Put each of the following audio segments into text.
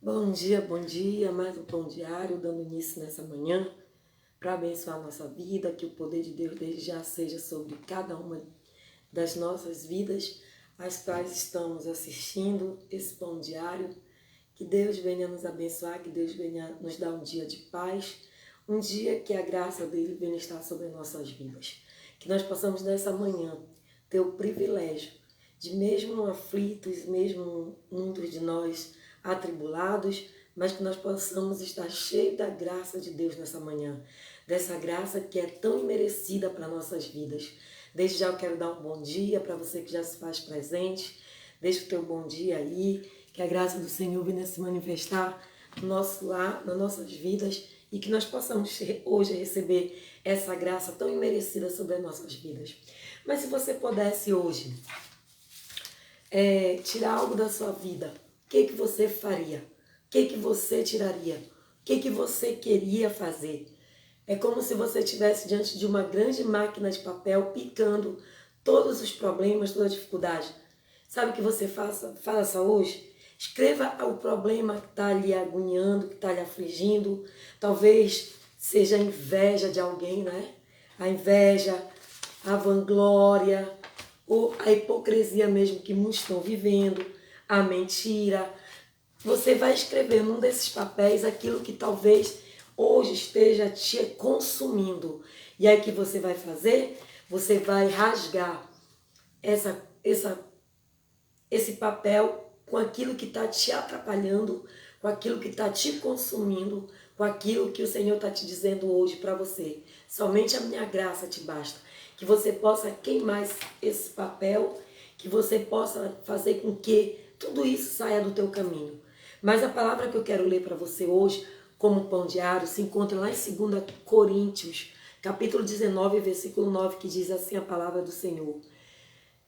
Bom dia, mais um pão diário, dando início nessa manhã para abençoar a nossa vida, que o poder de Deus desde já seja sobre cada uma das nossas vidas, as quais estamos assistindo esse pão diário. Que Deus venha nos abençoar, que Deus venha nos dar um dia de paz, um dia que a graça dele venha estar sobre nossas vidas. Que nós possamos nessa manhã ter o privilégio de, mesmo aflitos, mesmo muitos de nós atribulados, mas que nós possamos estar cheios da graça de Deus nessa manhã, dessa graça que é tão imerecida para nossas vidas. Desde já eu quero dar um bom dia para você que já se faz presente. Deixa o teu bom dia aí, que a graça do Senhor venha se manifestar no nosso lar, nas nossas vidas, e que nós possamos hoje receber essa graça tão imerecida sobre as nossas vidas. Mas se você pudesse hoje tirar algo da sua vida, o que você faria? O que você tiraria? O que você queria fazer? É como se você estivesse diante de uma grande máquina de papel picando todos os problemas, toda a dificuldade. Sabe o que você faça hoje? Escreva o problema que está lhe agoniando, que está lhe afligindo. Talvez seja a inveja de alguém, né? A inveja, a vanglória, ou a hipocrisia mesmo que muitos estão vivendo, a mentira. Você vai escrever num desses papéis aquilo que talvez hoje esteja te consumindo. E aí o que você vai fazer? Você vai rasgar esse papel com aquilo que está te atrapalhando, com aquilo que está te consumindo, com aquilo que o Senhor está te dizendo hoje para você. Somente a minha graça te basta. Que você possa queimar esse papel, que você possa fazer com que tudo isso saia do teu caminho. Mas a palavra que eu quero ler para você hoje, como pão diário, se encontra lá em 2 Coríntios, capítulo 19, versículo 9, que diz assim a palavra do Senhor: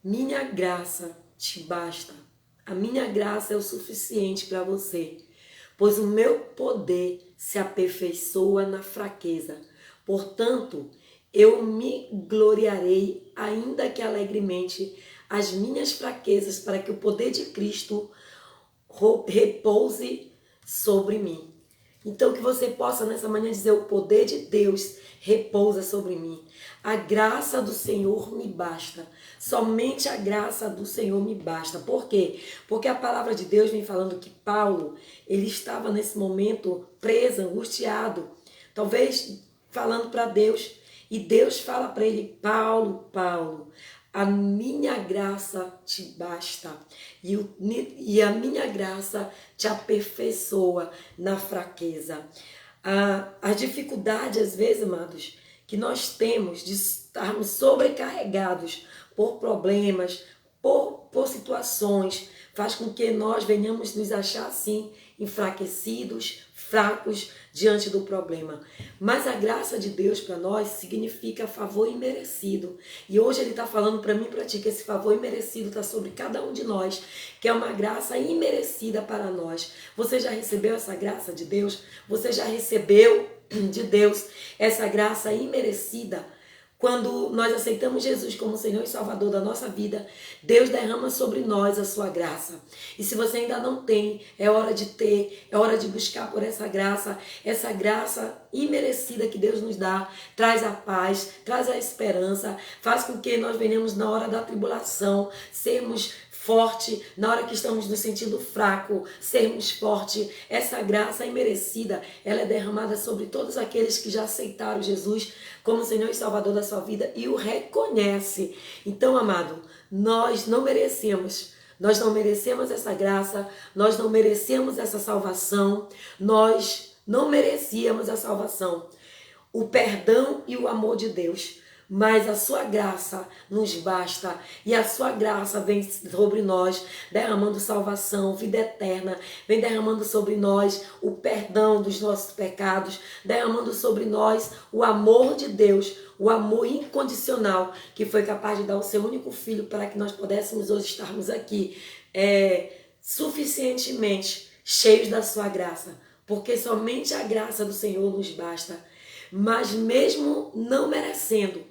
minha graça te basta. A minha graça é o suficiente para você, pois o meu poder se aperfeiçoa na fraqueza. Portanto, eu me gloriarei, ainda que alegremente, as minhas fraquezas, para que o poder de Cristo repouse sobre mim. Então que você possa nessa manhã dizer: o poder de Deus repousa sobre mim. A graça do Senhor me basta. Somente a graça do Senhor me basta. Por quê? Porque a palavra de Deus vem falando que Paulo, ele estava nesse momento preso, angustiado, talvez falando para Deus. E Deus fala para ele: Paulo, Paulo, a minha graça te basta e a minha graça te aperfeiçoa na fraqueza. As dificuldades, às vezes, amados, que nós temos de estarmos sobrecarregados por problemas, por situações, faz com que nós venhamos nos achar assim, enfraquecidos, fracos diante do problema. Mas a graça de Deus para nós significa favor imerecido. E hoje ele está falando para mim e para ti que esse favor imerecido está sobre cada um de nós, que é uma graça imerecida para nós. Você já recebeu essa graça de Deus? Você já recebeu de Deus essa graça imerecida? Quando nós aceitamos Jesus como Senhor e Salvador da nossa vida, Deus derrama sobre nós a sua graça. E se você ainda não tem, é hora de ter, é hora de buscar por essa graça imerecida que Deus nos dá. Traz a paz, traz a esperança, faz com que nós venhamos na hora da tribulação, sermos forte, na hora que estamos nos sentindo fraco, sermos forte. Essa graça imerecida, ela é derramada sobre todos aqueles que já aceitaram Jesus como Senhor e Salvador da sua vida e o reconhece. Então, amado, nós não merecemos essa graça, nós não merecemos essa salvação, nós não merecíamos a salvação, o perdão e o amor de Deus. Mas a sua graça nos basta, e a sua graça vem sobre nós, derramando salvação, vida eterna, vem derramando sobre nós o perdão dos nossos pecados, derramando sobre nós o amor de Deus, o amor incondicional, que foi capaz de dar o seu único filho para que nós pudéssemos hoje estarmos aqui, suficientemente cheios da sua graça, porque somente a graça do Senhor nos basta. Mas mesmo não merecendo,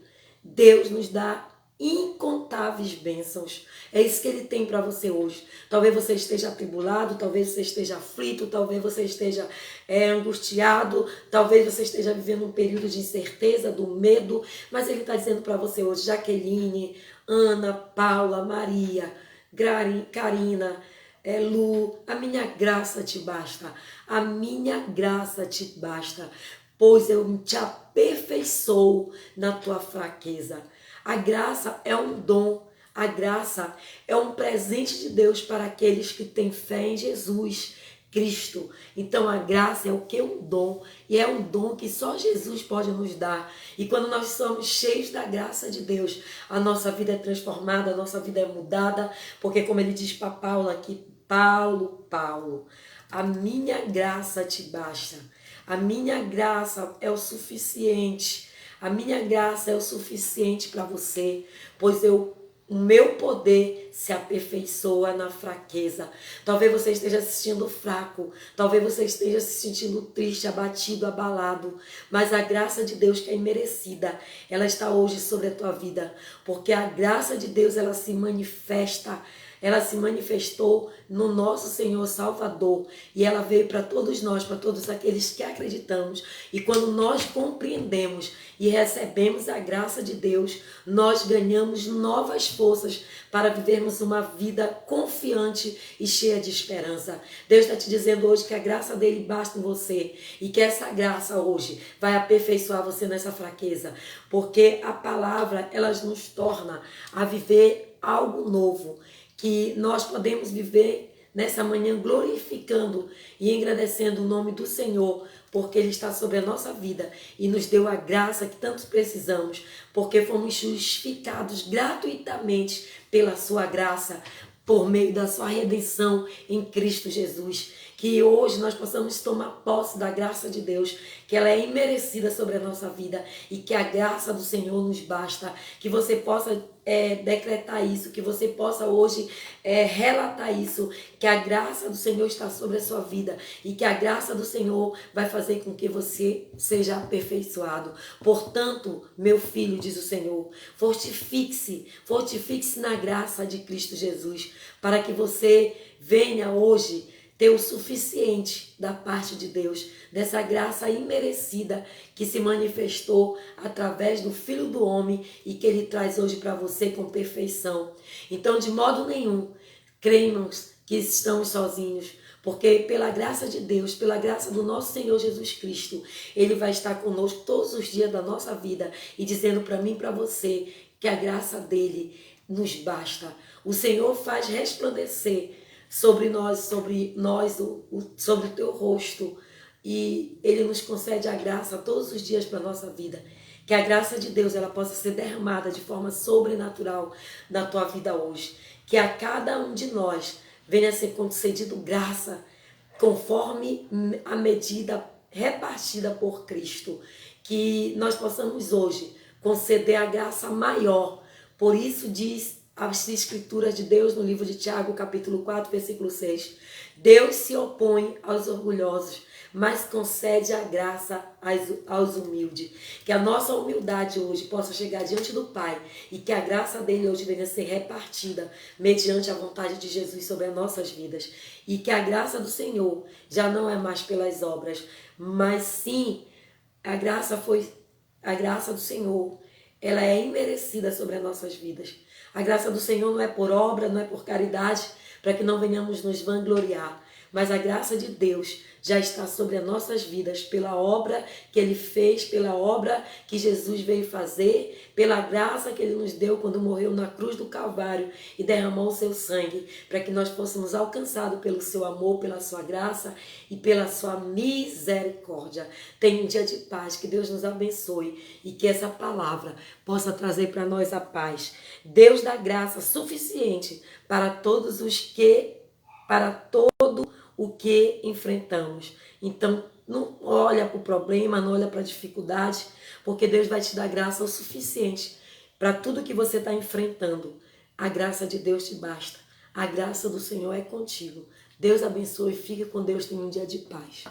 Deus nos dá incontáveis bênçãos. É isso que Ele tem para você hoje. Talvez você esteja atribulado, talvez você esteja aflito, talvez você esteja angustiado, talvez você esteja vivendo um período de incerteza, do medo, mas Ele está dizendo para você hoje, Jaqueline, Ana, Paula, Maria, Karina, Lu, a minha graça te basta, a minha graça te basta, pois eu te aperfeiçoo na tua fraqueza. A graça é um dom, a graça é um presente de Deus para aqueles que têm fé em Jesus Cristo. Então a graça é o que? Um dom, e é um dom que só Jesus pode nos dar. E quando nós somos cheios da graça de Deus, a nossa vida é transformada, a nossa vida é mudada, porque como ele diz para Paulo aqui, Paulo, a minha graça te basta, a minha graça é o suficiente. A minha graça é o suficiente para você, pois o meu poder se aperfeiçoa na fraqueza. Talvez você esteja se sentindo fraco, talvez você esteja se sentindo triste, abatido, abalado, mas a graça de Deus que é imerecida, ela está hoje sobre a tua vida, porque a graça de Deus, ela se manifestou no nosso Senhor Salvador, e ela veio para todos nós, para todos aqueles que acreditamos. E quando nós compreendemos e recebemos a graça de Deus, nós ganhamos novas forças para vivermos uma vida confiante e cheia de esperança. Deus está te dizendo hoje que a graça dele basta em você, e que essa graça hoje vai aperfeiçoar você nessa fraqueza, porque a palavra, ela nos torna a viver algo novo, que nós podemos viver nessa manhã glorificando e engrandecendo o nome do Senhor, porque Ele está sobre a nossa vida e nos deu a graça que tanto precisamos, porque fomos justificados gratuitamente pela sua graça, por meio da sua redenção em Cristo Jesus. Que hoje nós possamos tomar posse da graça de Deus, que ela é imerecida sobre a nossa vida, e que a graça do Senhor nos basta, que você possa decretar isso, que você possa hoje relatar isso, que a graça do Senhor está sobre a sua vida, e que a graça do Senhor vai fazer com que você seja aperfeiçoado. Portanto, meu filho, diz o Senhor, fortifique-se na graça de Cristo Jesus, para que você venha hoje ter o suficiente da parte de Deus, dessa graça imerecida que se manifestou através do Filho do Homem e que Ele traz hoje para você com perfeição. Então, de modo nenhum, cremos que estamos sozinhos, porque pela graça de Deus, pela graça do nosso Senhor Jesus Cristo, Ele vai estar conosco todos os dias da nossa vida e dizendo para mim e para você que a graça dele nos basta. O Senhor faz resplandecer sobre nós, sobre o teu rosto, e Ele nos concede a graça todos os dias para a nossa vida. Que a graça de Deus ela possa ser derramada de forma sobrenatural na tua vida hoje. Que a cada um de nós venha a ser concedido graça conforme a medida repartida por Cristo. Que nós possamos hoje conceder a graça maior. Por isso diz as escrituras de Deus no livro de Tiago, capítulo 4, versículo 6. Deus se opõe aos orgulhosos, mas concede a graça aos humildes. Que a nossa humildade hoje possa chegar diante do Pai e que a graça dele hoje venha a ser repartida mediante a vontade de Jesus sobre as nossas vidas. E que a graça do Senhor já não é mais pelas obras, mas sim a graça do Senhor, ela é imerecida sobre as nossas vidas. A graça do Senhor não é por obra, não é por caridade, para que não venhamos nos vangloriar. Mas a graça de Deus já está sobre as nossas vidas, pela obra que Ele fez, pela obra que Jesus veio fazer, pela graça que Ele nos deu quando morreu na cruz do Calvário e derramou o seu sangue, para que nós fôssemos alcançados pelo seu amor, pela sua graça e pela sua misericórdia. Tenha um dia de paz, que Deus nos abençoe e que essa palavra possa trazer para nós a paz. Deus dá graça suficiente para todo o que enfrentamos. Então, não olha para o problema, não olha para a dificuldade, porque Deus vai te dar graça o suficiente para tudo que você está enfrentando. A graça de Deus te basta. A graça do Senhor é contigo. Deus abençoe, fique com Deus, tenha um dia de paz.